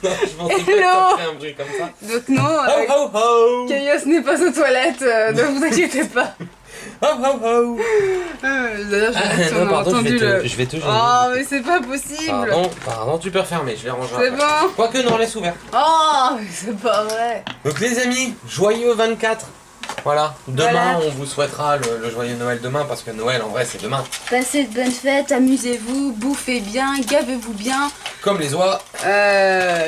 Je pensais pas que Hello. ça ferait un bruit comme ça. Donc non, Ho ho ho. Kaios n'est pas aux toilettes, ne vous inquiétez pas. Ho ho ho. D'ailleurs, je sais pas si on a pardon, entendu le... je vais te gêner. Oh, mais c'est pas possible. Pardon, tu peux refermer, je vais ranger. C'est bon. Quoique, non, laisse ouvert. Oh, mais c'est pas vrai. Donc les amis, joyeux 24. Voilà, demain Voilà. on vous souhaitera le joyeux Noël demain parce que Noël en vrai c'est demain. Passez de bonnes fêtes, amusez-vous, bouffez bien, gavez-vous bien, Comme les oies,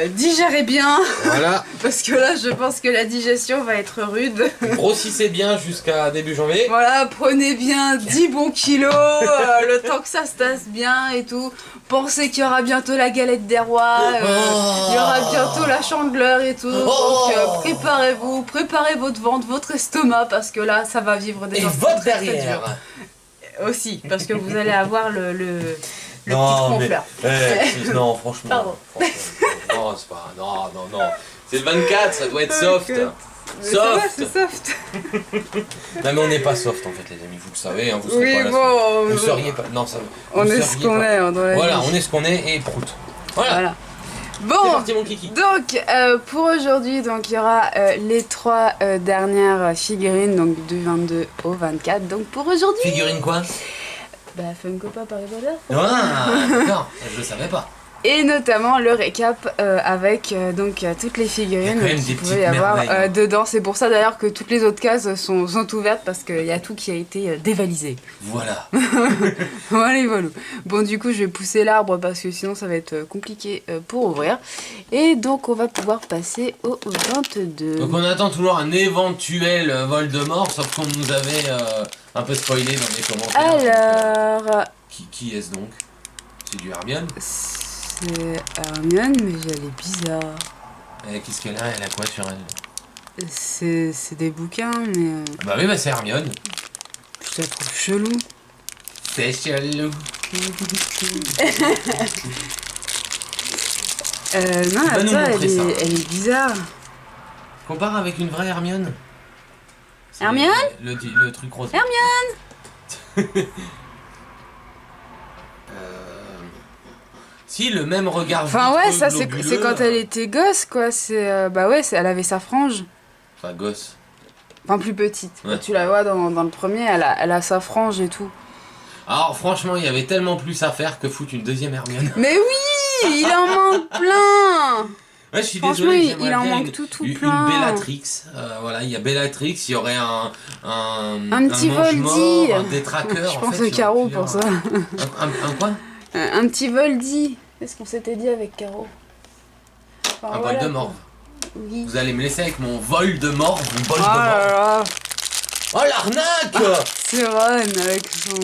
digérez bien, voilà, parce que là je pense que la digestion va être rude. grossissez bien jusqu'à début janvier. Voilà, prenez bien 10 bons kilos, le temps que ça se tasse bien et tout. Pensez qu'il y aura bientôt la galette des rois, il y aura bientôt la chandeleur et tout. Donc préparez-vous, préparez votre ventre, votre estomac, parce que là ça va vivre des Et instants votre très, très derrière. durs. Aussi, parce que vous allez avoir le petit Non mais, trompe-là. non franchement, Pardon. non c'est pas, non, c'est le 24, ça doit être soft. Mais ça va, Soft. c'est soft. Non mais on n'est pas soft en fait les amis, vous le savez, hein, vous serez Oui, pas là. bon, Vous seriez pas, non ça. on vous est ce seriez qu'on pas. est dans la Voilà, vie. on est ce qu'on est et prout. Voilà. Voilà. C'est Bon, parti mon kiki. donc pour aujourd'hui, donc il y aura les 3 dernières figurines, donc du 22 au 24. Donc pour aujourd'hui, Figurine quoi? bah Funko Pop Harry Potter. Ah, d'accord, je le savais pas. Et notamment le récap avec donc toutes les Il y a figurines quand même qu'il des pouvait y petites avoir merveilles, hein. dedans. C'est pour ça d'ailleurs que toutes les autres cases sont ouvertes, parce qu'il y a tout qui a été dévalisé. Voilà. Voilà. Bon, du coup, je vais pousser l'arbre parce que sinon ça va être compliqué pour ouvrir. Et donc, on va pouvoir passer au 22. Donc on attend toujours un éventuel Voldemort, sauf qu'on nous avait un peu spoilé dans les commentaires. Alors, Qui est-ce donc? C'est du Hermione. c'est Hermione, mais elle est bizarre. Qu'est-ce qu'elle a? Elle a quoi sur elle? C'est des bouquins, mais Bah oui, bah c'est Hermione. je la trouve chelou. C'est chelou. Non, vas nous attends, montrer ça. elle est bizarre. Compare avec une vraie Hermione. C'est Hermione? le truc rose. Hermione! Si, le même regard. Enfin, ouais, vitreux, ça, c'est globuleux, quand elle était gosse, quoi. C'est bah ouais, elle avait sa frange. Enfin, gosse. Enfin, plus petite. Ouais. Tu la vois dans le premier, elle a sa frange et tout. Alors, franchement, il y avait tellement plus à faire que foutre une deuxième Hermione. Mais oui, il en manque plein. Ouais, je suis Franchement, désolé, il j'aimerais en bien manque tout une plein. Bellatrix. Voilà, il y a Bellatrix, il y aurait un petit mange-mort, Voldy. un détraqueur. Je en pense fait, à il y aurait Caro plusieurs- pour ça. Un quoi? Un petit Voldy. Qu'est-ce qu'on s'était dit avec Caro? Enfin, Un voilà, Voldemort. quoi. Oui. Vous allez me laisser avec mon Voldemort, mon Oh Voldemort. là là, Oh l'arnaque! c'est Ron avec son...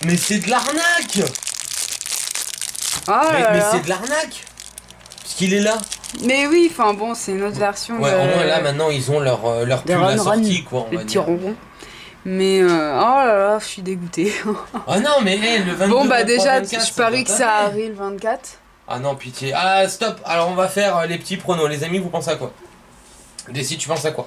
Mais c'est de l'arnaque! Oh là Mais là. c'est de l'arnaque! Parce qu'il est là. Mais oui, enfin bon, c'est une autre version Ouais, de... au moins là maintenant ils ont leur de pull Ron assorti Ron, quoi, on les va petits dire. ronrons. Mais oh là là, je suis dégoûtée. Ah non mais le 22, Bon bah 23, déjà, 24, je parie doit que pas ça faire. arrive le 24. Ah non pitié. Ah stop. Alors on va faire les petits pronos. Les amis vous pensez à quoi? Décide, tu penses à quoi?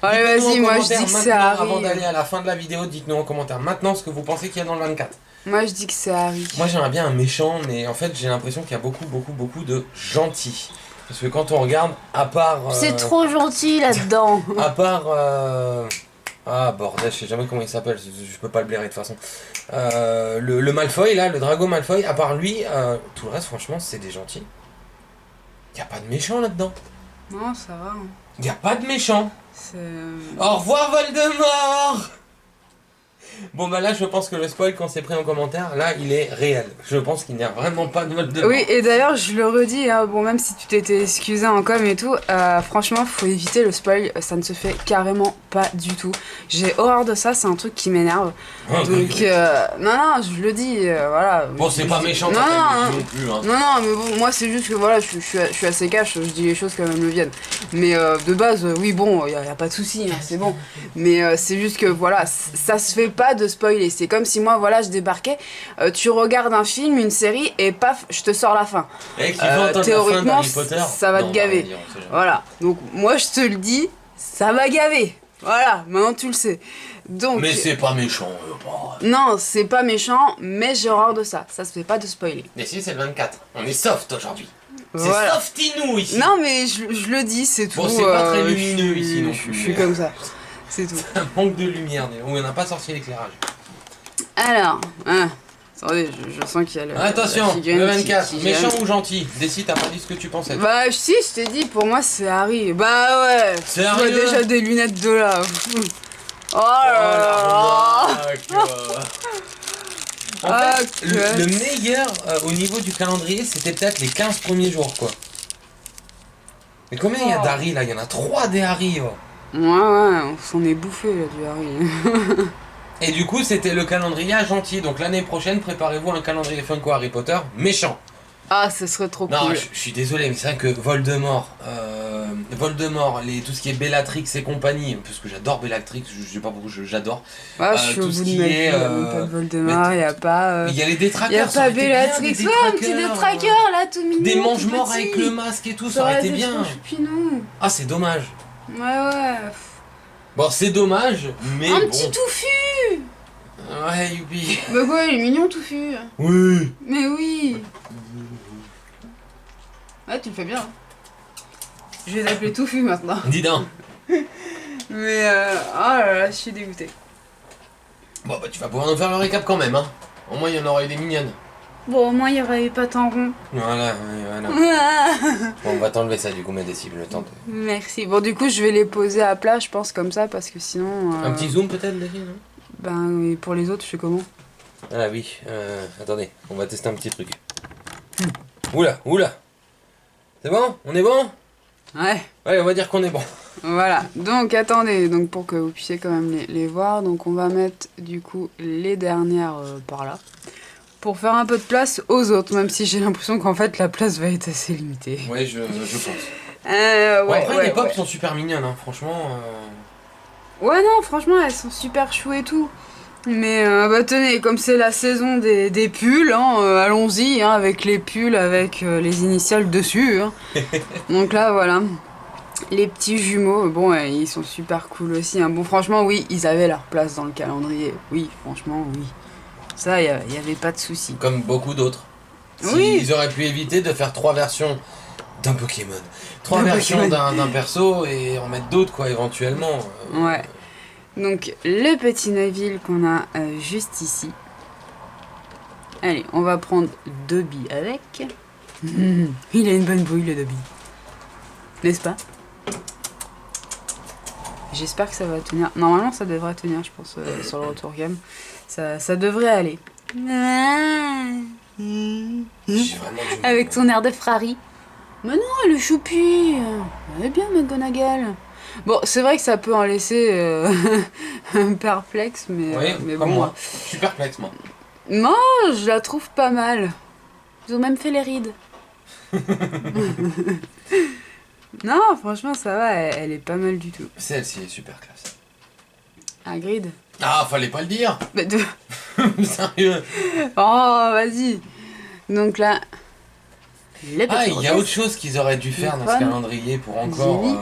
Allez, Dites-nous en vas-y, moi je commentaire dis que maintenant, ça avant arrive. d'aller à la fin de la vidéo, dites-nous en commentaire maintenant ce que vous pensez qu'il y a dans le 24. Moi je dis que ça arrive. Moi j'aimerais bien un méchant, mais en fait j'ai l'impression qu'il y a beaucoup de gentils. Parce que quand on regarde, à part... C'est trop gentil là-dedans. À part... Ah bordel, je sais jamais comment il s'appelle, je peux pas le blairer de toute façon. Le Malfoy là, le Drago Malfoy, à part lui, tout le reste franchement c'est des gentils. Y a pas de méchant là-dedans. Non, ça va. Hein. Y a pas de méchant. C'est... Au revoir Voldemort. Bon bah là je pense que le spoil qu'on s'est pris en commentaire, là il est réel. Je pense qu'il n'y a vraiment pas de Voldemort. Oui, et d'ailleurs, je le redis, hein, bon, même si tu t'étais excusé en com et tout, franchement, faut éviter le spoil, ça ne se fait carrément pas du tout. J'ai horreur de ça, c'est un truc qui m'énerve. Donc, non, je le dis, voilà. Bon c'est pas méchant Non, quand non, même non plus hein. Non, mais bon, moi c'est juste que voilà, je suis assez cash, je dis les choses comme elles me viennent. Mais de base, oui, bon, y a pas de souci, hein, c'est bon. Mais c'est juste que voilà, ça se fait pas de spoiler. C'est comme si moi, voilà, je débarquais, tu regardes un film, une série, et paf, je te sors la fin. Et qui va entendre Théoriquement, la fin d'Harry Potter, ça va te gaver. on sait jamais. Voilà, donc moi je te le dis, ça m'a gavé. Voilà, maintenant tu le sais. Donc, Mais c'est pas méchant. non, c'est pas méchant, mais j'ai horreur de ça. Ça se fait pas de spoiler. Mais si c'est le 24, on est soft aujourd'hui. Voilà. Softinou ici. Non, mais je le dis, c'est tout. Bon, c'est pas très je lumineux suis- ici non je plus, suis mais- comme ça. C'est tout. Un manque de lumière. On n'a pas sorti l'éclairage. Alors, hein, attendez, je sens qu'il y a la Attention, la figurine le 24. qui Méchant vient. ou gentil? Décide, t'as pas dit ce que tu pensais. Bah, si, je t'ai dit, pour moi, c'est Harry. Bah ouais, je vois Sérieux? déjà des lunettes de là. Oh Oh, là la là. remarque. En Ah, fait, le que- meilleur au niveau du calendrier, c'était peut-être les 15 premiers jours, quoi. Mais combien il y a Oh. d'Harry là? Il y en a 3 des Harry. Oh. Ouais, on s'en est bouffé là du Harry. Et du coup, c'était le calendrier à gentil. Donc l'année prochaine, préparez-vous un calendrier Funko Harry Potter méchant. Ah, ce serait trop Non, cool. je suis désolé, mais c'est vrai que Voldemort, tout ce qui est Bellatrix et compagnie, parce que j'adore Bellatrix, je sais pas pourquoi j'adore. Ah, je suis au tout ce bout qui de ma vie, est, y a même pas de Voldemort, y a pas... Il y a les détraqueurs, y a ça pas aurait été bien, Bellatrix, des ouais, un petit détraqueurs, détraqueur là, tout mignon. Des tout mange-morts petit. avec le masque et tout, ça aurait été bien. Choupinou. Ah, c'est dommage. Ouais. Bon, c'est dommage, mais Un bon. petit touffu. Ouais, youpi. Bah quoi, il est mignon touffu. Oui. Mais oui. Ouais, tu le fais bien. Je vais l'appeler touffu maintenant. Dis donc. Mais oh là là, je suis dégoûtée. Bon, bah, tu vas pouvoir nous faire le récap quand même, hein. Au moins, il y en aura eu des mignonnes. Bon, au moins, il y aurait pas tant rond. Voilà, voilà. Bon, on va t'enlever ça du coup, mes décibles, le temps de... Merci. Bon, du coup, je vais les poser à plat, je pense, comme ça, parce que sinon... Un petit zoom peut-être, dessus, non? Ben, et pour les autres, je fais comment? Ah oui, attendez, on va tester un petit truc. Oula. C'est bon? On est bon? Ouais. Ouais, on va dire qu'on est bon. Voilà. Donc, attendez, donc pour que vous puissiez quand même les voir, donc on va mettre, du coup, les dernières par là. Pour faire un peu de place aux autres, même si j'ai l'impression qu'en fait, la place va être assez limitée. Ouais, je pense. Ouais, Bon, après, les pop ouais. sont super mignonnes, hein, franchement. Ouais, non, franchement, elles sont super choues et tout. Mais bah tenez, comme c'est la saison des pulls, hein, allons-y hein, avec les pulls avec les initiales dessus. Hein. Donc là, voilà. Les petits jumeaux, bon, ils sont super cool aussi. Hein. Bon, franchement, oui, ils avaient leur place dans le calendrier. Oui, franchement, oui. Ça, il n'y avait pas de souci. Comme beaucoup d'autres. Oui. Ils auraient pu éviter de faire 3 versions d'un Pokémon. 3 D'un versions Pokémon. d'un perso et en mettre d'autres, quoi, éventuellement. Ouais. Donc, le petit Neville qu'on a juste ici. Allez, on va prendre Dobby avec. Il a une bonne bouille, le Dobby. N'est-ce pas? J'espère que ça va tenir. Normalement, ça devrait tenir, je pense, sur le retour game. Ça devrait aller. J'ai vraiment du mal. Avec ton air de frari. Mais non, le choupi. Elle est bien, McGonagall. Bon, c'est vrai que ça peut en laisser perplexe, mais, Oui, mais comme bon. moi. Je suis perplexe, moi. Non, je la trouve pas mal. Ils ont même fait les rides. Non, franchement, ça va, elle est pas mal du tout. Celle-ci est super classe. Hagrid. Ah, fallait pas le dire. Bah, de... Sérieux. Oh, vas-y. Donc là, les Ah, petits il y a roquets. autre chose qu'ils auraient dû faire dans ce Fun. calendrier pour encore Ginny.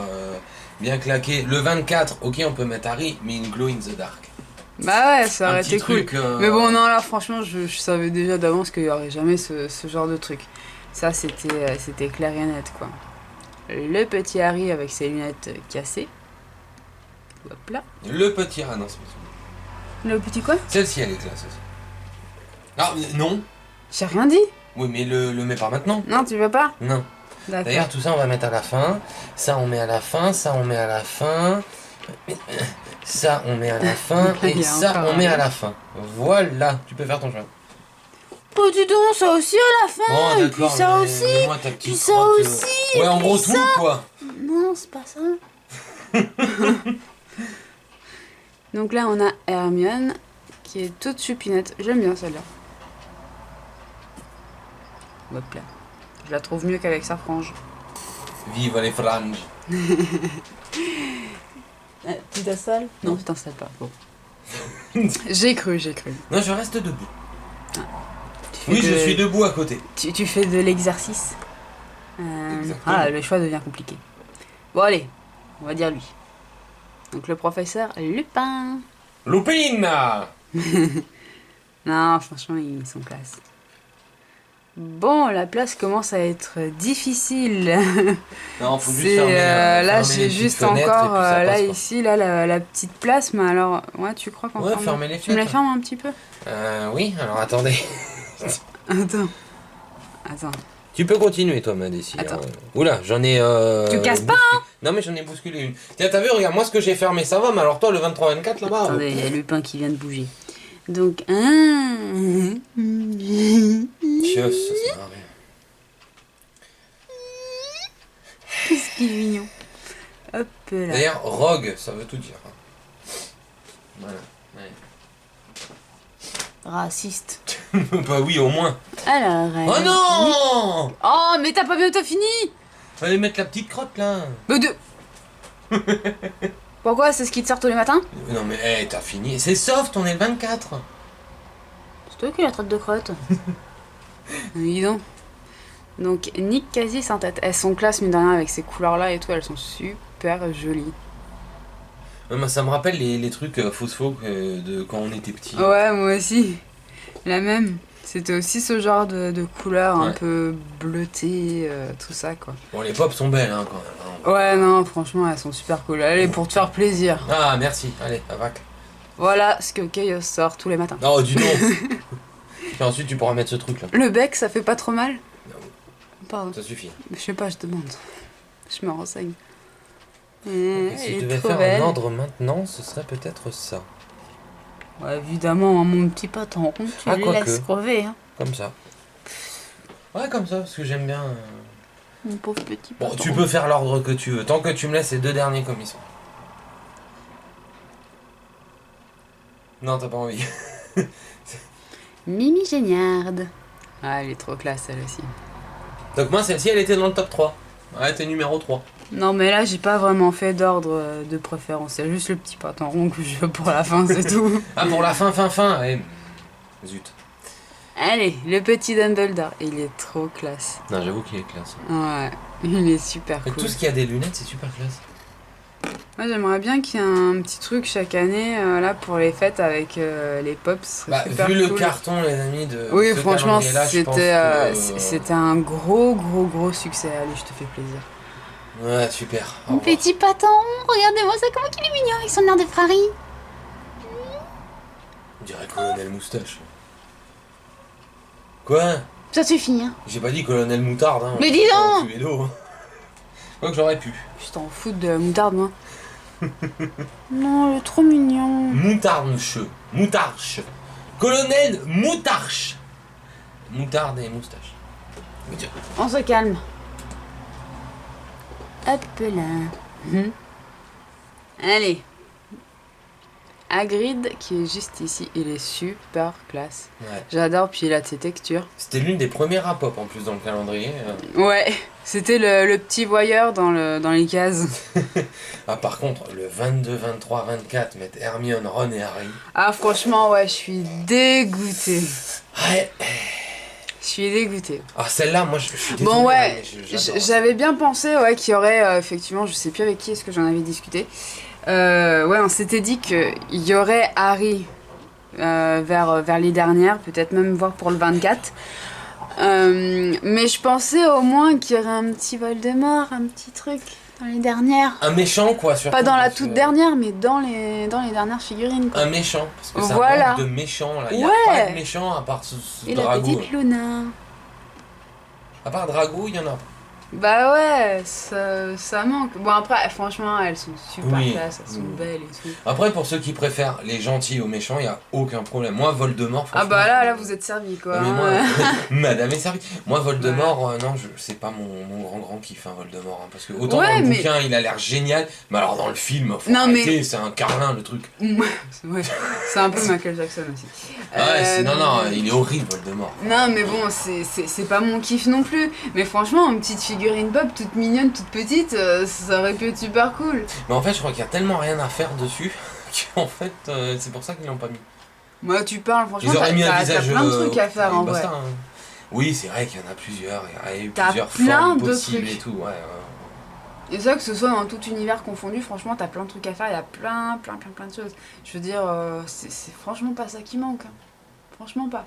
bien claquer. Le 24, ok, on peut mettre Harry, mais une glow in the dark. Bah ouais, ça Un aurait petit été cool. truc, Mais bon, non, là, franchement, je savais déjà d'avance qu'il y aurait jamais ce genre de truc. Ça, c'était clair et net, quoi. Le petit Harry avec ses lunettes cassées. Hop là. Le petit... Ah non, c'est pas ça. Le petit quoi? Celle-ci, elle est classe aussi. Ah, non. J'ai rien dit. Oui, mais le mets pas maintenant. Non, tu veux pas? Non. D'accord. D'ailleurs, tout ça, on va mettre à la fin. Ça, on met à la fin. Ça, on met à la fin. Ça, on met à la fin. Il y Et a ça, encore on met un. à la fin. Voilà. Tu peux faire ton choix. Oh, dis donc, ça aussi à la fin. Bon, et puis d'accord, ça mais aussi. mets-moi ta petite puis ça crotte, aussi, Ouais, en et gros, puis tout, quoi. Non, c'est pas ça. Donc là, on a Hermione qui est toute chupinette. J'aime bien celle-là. Hop là. Je la trouve mieux qu'avec sa frange. Vive les franges. Tu t'installes? Non, tu t'installes pas. Bon. J'ai cru. Non, je reste debout. Tu fais Oui, de- je suis debout à côté. Tu fais de l'exercice. Exactement. Ah, le choix devient compliqué. Bon, allez, on va dire lui. Donc le professeur Lupin. Lupine. Non, franchement, ils sont classe. Bon, la place commence à être difficile. Non, faut juste C'est fermer, là, fermer les j'ai petites juste fenêtres, encore et puis ça là passe, quoi. ici là la petite place, mais alors ouais, tu crois qu'on Ouais, ferme fermez les Tu me les fenêtres. fermes un petit peu? Oui, alors attendez. Attends, attends. Tu peux continuer, toi, Madessi. Attends. Oula, j'en ai. Tu casses pas, Non, mais j'en ai bousculé une. Tiens, t'as vu, regarde, moi ce que j'ai fermé, ça va, mais alors toi, le 23-24 là-bas. Attendez, il y a Lupin qui vient de bouger. Donc Chef, ça sert à rien. qu'est-ce qu'il est mignon. Hop là. D'ailleurs, Rogue, ça veut tout dire. Voilà. Ouais. Raciste. Bah oui, au moins. Alors. Oh non! Oh, mais t'as pas bientôt fini? Fallait mettre la petite crotte là. Mais de. Pourquoi? C'est ce qui te sort tous les matins? Non mais hey, t'as fini. C'est soft, on est le 24. C'est toi qui la traite de crotte. Dis donc. Donc, Nick quasi sans tête. Elles sont classe, mine de rien, avec ces couleurs-là et tout. Elles sont super jolies. Ouais, moi, ça me rappelle les trucs phospho de quand on était petit. Ouais, moi aussi. La même. C'était aussi ce genre de couleurs un Ouais. peu bleutées, tout ça, quoi. Bon, les pop sont belles hein, quand même. Ouais, non, franchement, elles sont super cool. Allez, pour te faire plaisir. Ah, merci. Allez, à vac. Voilà ce que Chaos sort tous les matins. Oh, dis donc. Et ensuite, tu pourras mettre ce truc là. Le bec, ça fait pas trop mal? Pardon. Ça suffit. Je sais pas, je demande. Je me renseigne. Et Elle si je est devais trop faire belle. un ordre maintenant, ce serait peut-être ça. Ouais, évidemment, hein, mon petit patron, tu Ah, le quoique. laisses crever, hein. Comme ça. Ouais, comme ça, parce que j'aime bien. Mon pauvre petit Bon, patron. tu peux faire l'ordre que tu veux, tant que tu me laisses les deux derniers comme ils sont. Non, t'as pas envie. Mimi Géniarde. Ah, elle est trop classe, elle aussi. Donc moi, celle-ci, elle était dans le top 3. Ouais, t'es numéro 3. Non, mais là, j'ai pas vraiment fait d'ordre de préférence. C'est juste le petit patron que je veux pour la fin, c'est tout. Ah, pour la fin. Ouais. Zut. Allez, le petit Dumbledore. Il est trop classe. Non, j'avoue qu'il est classe. Ouais, il est super Et cool. tout ce qui a des lunettes, c'est super classe. Moi, j'aimerais bien qu'il y ait un petit truc chaque année, là, pour les fêtes avec les pops. Ce serait Bah, super vu le cool. carton, les amis, de Oui, ce franchement, calendrier-là, je pense c'était un gros succès. Allez, je te fais plaisir. Ouais, super. Au Mon revoir. petit paton, regardez-moi ça, comment qu'il est mignon avec son air de frari. On dirait Colonel Moustache. Quoi? Ça suffit, hein. J'ai pas dit Colonel Moutarde, hein. Mais dis donc! Tuer d'eau, hein. Quoi que j'aurais pu. Je t'en fous de la moutarde, moi. Non, elle est trop mignon. Moutarche. Moutarche. Colonel Moutarche. Moutarde et moustache. On se calme. Hop là. Allez. Hagrid qui est juste ici, il est super classe. Ouais. J'adore, puis il a ses textures. C'était l'une des premières à pop en plus dans le calendrier. Ouais, c'était le petit voyeur dans les cases. Ah, par contre, le 22, 23, 24, mettre Hermione, Ron et Harry. Ah, franchement, ouais, je suis dégoûtée. Ouais. Je suis dégoûtée. Ah, celle-là, moi, je suis désolé. Bon, ouais, mais j'adore. j'avais bien pensé qu'il y aurait, effectivement, je sais plus avec qui est-ce que j'en avais discuté. Ouais, on s'était dit qu'il y aurait Harry vers les dernières, peut-être même voir pour le 24. Mais je pensais au moins qu'il y aurait un petit Voldemort, un petit truc dans les dernières. Un méchant, quoi, surtout. Pas dans la parce toute que- dernière, mais dans les dernières figurines, quoi. Un méchant, parce que ça Voilà. manque de méchant, là. Il n'y a Ouais. pas de méchant à part ce Et la Drago. petite Luna. À part Drago, il y en a pas. Bah ouais, ça manque. Bon, après, franchement, elles sont super Oui. classes, elles sont Oui. belles et tout. Après, pour ceux qui préfèrent les gentils aux méchants, il n'y a aucun problème. Moi, Voldemort, Ah franchement, bah là, vous êtes servi, quoi. Non, mais moi, hein. madame est servie. Moi, Voldemort, non, c'est pas mon grand kiff, hein, Voldemort. Hein, parce que autant Ouais, dans le mais- bouquin, il a l'air génial, mais alors dans le film, faut Non, mais- arrêter, c'est un carlin, le truc. Ouais, c'est un peu Michael Jackson aussi. Ouais, non, Euh, il est horrible, Voldemort. Non, mais bon, c'est pas mon kiff non plus. Mais franchement, une petite figurine pop toute mignonne, toute petite, ça aurait pu être super cool. Mais en fait, je crois qu'il y a tellement rien à faire dessus qu'en fait, c'est pour ça qu'ils l'ont pas mis. Moi, tu parles, franchement, Ils auraient mis un t'as visage. plein de trucs à faire et en basta, vrai. hein. Oui, c'est vrai qu'il y en a plusieurs. Il y a eu T'as plusieurs plein formes de possibles trucs. et tout. Ouais. Et ça, que ce soit dans tout univers confondu, franchement, t'as plein de trucs à faire, il y a plein de choses. Je veux dire, c'est franchement pas ça qui manque. Hein. Franchement pas.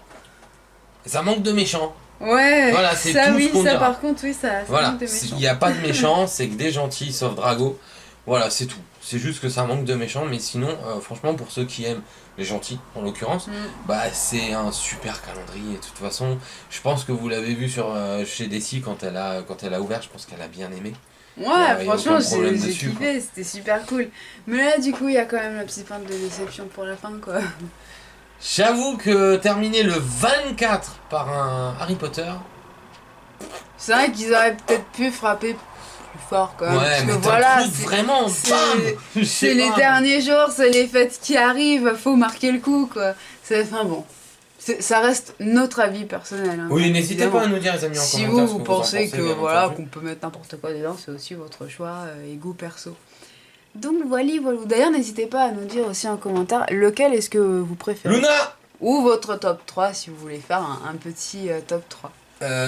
Ça manque de méchants. Ouais, Voilà, c'est ça tout oui, ce qu'on ça dira. par contre, oui, ça Voilà, manque de il méchants. n'y a pas de méchants, c'est que des gentils sauf Drago. Voilà, c'est tout. C'est juste que ça manque de méchants, mais sinon, franchement, pour ceux qui aiment les gentils, en l'occurrence, Mm. bah c'est un super calendrier. De toute façon, je pense que vous l'avez vu sur chez Dessy quand elle a ouvert, je pense qu'elle a bien aimé. Ouais, Y a franchement, aucun problème j'ai dessus, kiffé, c'était super cool. Mais là, du coup, il y a quand même la petite pointe de déception pour la fin, quoi. J'avoue que terminer le 24 par un Harry Potter, C'est vrai qu'ils auraient peut-être pu frapper plus fort, quand même. ouais, parce mais que t'as voilà, le truc vraiment, bam. Je sais c'est les pas. derniers jours, c'est les fêtes qui arrivent, faut marquer le coup, quoi. Enfin bon, ça reste notre avis personnel. Hein, Oui, bien n'hésitez évidemment. pas à nous dire les amis en Si commentaire ce vous que vous en pensez pensez, que bien voilà entendu. qu'on peut mettre n'importe quoi dedans, c'est aussi votre choix et goût perso. Donc voilà. D'ailleurs, n'hésitez pas à nous dire aussi en commentaire lequel est-ce que vous préférez. Luna. Ou votre top 3 si vous voulez faire un petit top 3.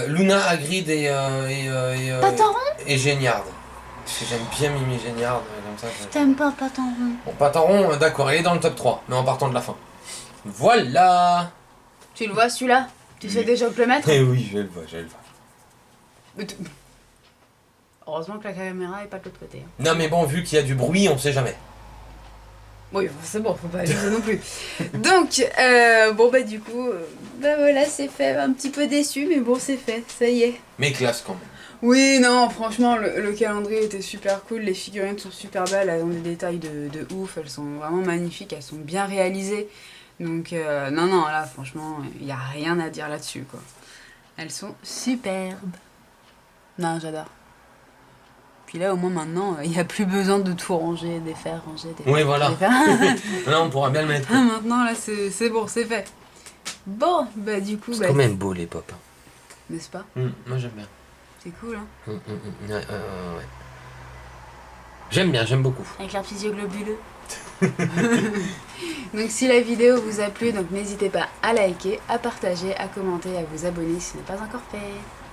Luna, Hagrid Pataron? et Géniard. Parce que j'aime bien Mimi Géniard, comme ça. T'aimes pas Pataron? Bon, Pataron, d'accord, elle est dans le top 3, mais en partant de la fin. Voilà. Tu le vois celui-là? Tu sais Oui. déjà où le mettre? Eh oui, je le vois. Mais heureusement que la caméra est pas de l'autre côté. Hein. Non mais bon, vu qu'il y a du bruit, on sait jamais. Oui, c'est bon, faut pas abuser non plus. Donc, bon bah du coup, bah voilà, c'est fait. Un petit peu déçu, mais bon, c'est fait, ça y est. Mais classe quand même. Oui, non, franchement, le calendrier était super cool. Les figurines sont super belles, elles ont des détails de ouf, elles sont vraiment magnifiques, elles sont bien réalisées. Donc, non, là, franchement, il n'y a rien à dire là-dessus, quoi. Elles sont superbes. Non, j'adore. Puis là, au moins maintenant, il n'y a plus besoin de tout ranger, défaire, ranger, défaire. Oui, voilà. défaire. Là, on pourra bien le mettre. Ah, maintenant, là, c'est bon, c'est fait. Bon, bah du coup, C'est bah, quand même beau les pop. n'est-ce pas? Moi j'aime bien. C'est cool, hein. Ouais. J'aime bien, j'aime beaucoup. Avec leurs petits yeux globuleux. Donc si la vidéo vous a plu, donc n'hésitez pas à liker, à partager, à commenter, à vous abonner si ce n'est pas encore fait.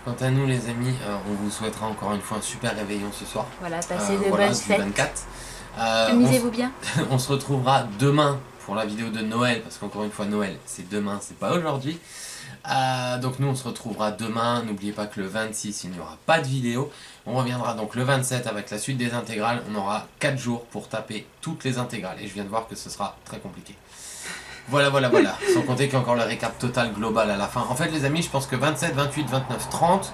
Quant à nous les amis, on vous souhaitera encore une fois un super réveillon ce soir. Voilà, passez de Voilà, bonnes du fêtes. 24. Amusez-vous bien. On se retrouvera demain pour la vidéo de Noël, parce qu'encore une fois Noël c'est demain, c'est pas aujourd'hui. Donc nous on se retrouvera demain, n'oubliez pas que le 26 il n'y aura pas de vidéo. On reviendra donc le 27 avec la suite des intégrales, on aura 4 jours pour taper toutes les intégrales et je viens de voir que ce sera très compliqué. Voilà, sans compter qu'il y a encore le récap total global à la fin. En fait les amis, je pense que 27, 28, 29, 30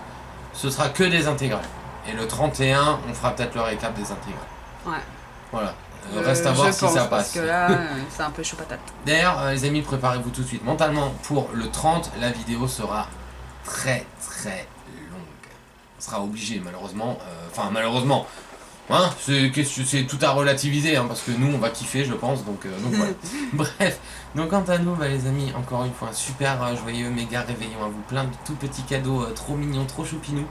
ce sera que des intégrales. Et le 31 on fera peut-être le récap des intégrales. Ouais. Voilà. Reste à voir si ça passe. Parce que là, c'est un peu chaud patate. D'ailleurs, les amis, préparez-vous tout de suite mentalement pour le 30. La vidéo sera très longue. On sera obligé, malheureusement. Malheureusement. Hein, c'est tout à relativiser, hein, parce que nous, on va kiffer, je pense. Donc voilà. Bref. Donc, quant à nous, les amis, encore une fois, un super joyeux méga réveillon à vous. Plein de tout petits cadeaux trop mignons, trop choupinous.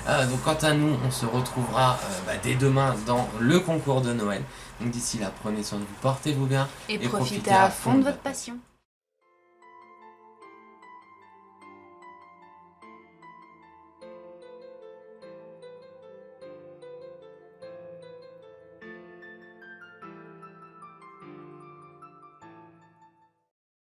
Donc quant à nous, on se retrouvera dès demain dans le concours de Noël. Donc d'ici là, prenez soin de vous, portez-vous bien Et profitez à fond de votre passion.